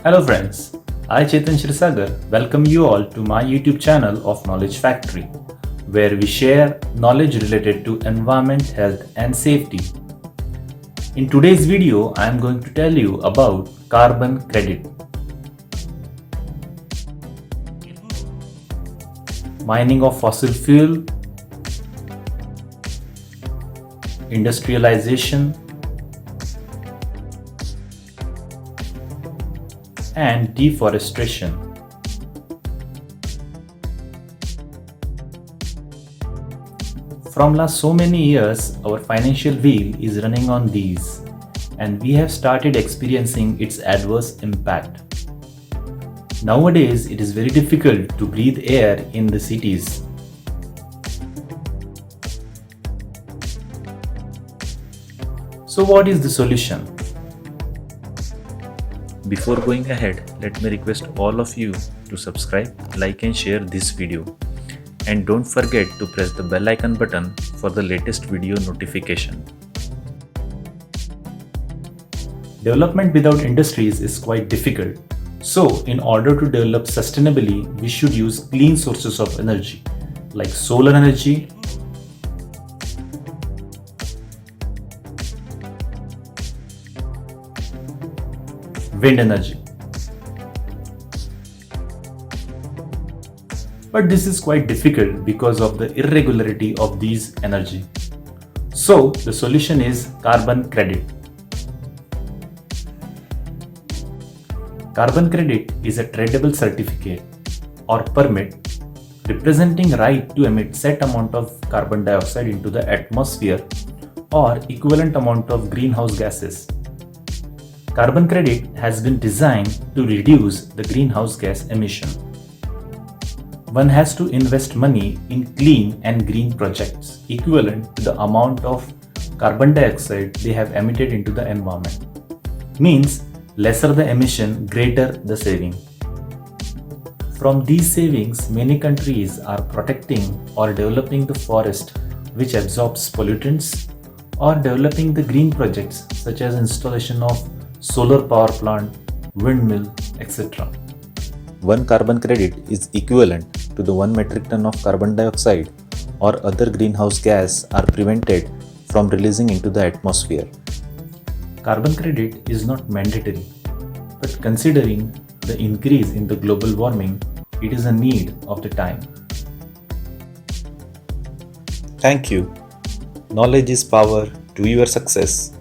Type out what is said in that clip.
Hello friends, I Chetan Shrisagar welcome you all to my YouTube channel of Knowledge Factory, where we share knowledge related to environment, health and safety. In today's video, I am going to tell you about carbon credit. Mining of fossil fuel, industrialization, and deforestation. From last so many years, our financial wheel is running on these, and we have started experiencing its adverse impact. Nowadays, it is very difficult to breathe air in the cities. So what is the solution? Before going ahead, let me request all of you to subscribe, like and share this video. And don't forget to press the bell icon button for the latest video notification. Development without industries is quite difficult. So, in order to develop sustainably, we should use clean sources of energy like solar energy, wind energy. But this is quite difficult because of the irregularity of these energy. So the solution is carbon credit. Carbon credit is a tradable certificate or permit representing right to emit set amount of carbon dioxide into the atmosphere or equivalent amount of greenhouse gases. Carbon credit has been designed to reduce the greenhouse gas emission. One has to invest money in clean and green projects equivalent to the amount of carbon dioxide they have emitted into the environment. Means lesser the emission, greater the saving. From these savings, many countries are protecting or developing the forest which absorbs pollutants or developing the green projects such as installation of solar power plant, windmill, etc. One carbon credit is equivalent to the 1 metric ton of carbon dioxide or other greenhouse gas are prevented from releasing into the atmosphere. Carbon credit is not mandatory, but considering the increase in the global warming, it is a need of the time. Thank you. Knowledge is power to your success.